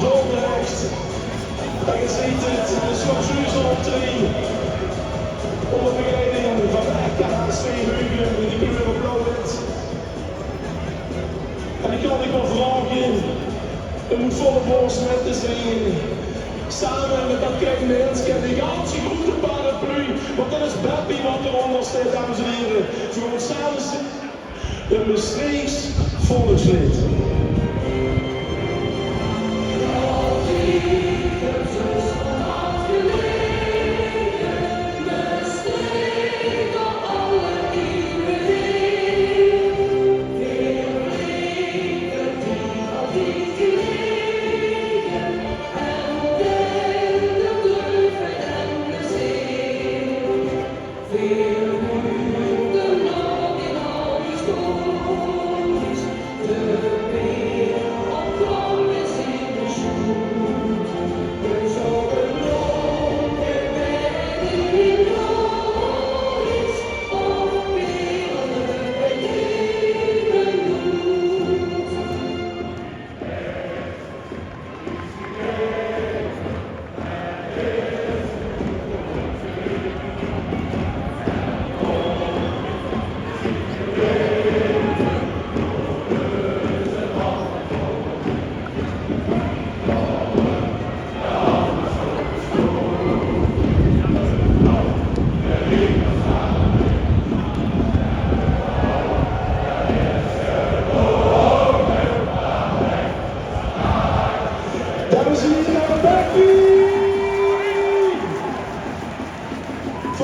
Dordrecht. En je ziet het, de Schwarzhuizen optreden. Onder begeleiding van RKHC Heugen, die kleur op blauw-wit. En ik kan niet wel vragen, er moet volle borst met te zingen. Samen met dat kleine mens en die ganse grote paraplu. Want dat is Bappy wat eronder staat, dames en heren. Ze gaan samen zingen. Een Maastrichts volkslied. Dames en heren, Bappy!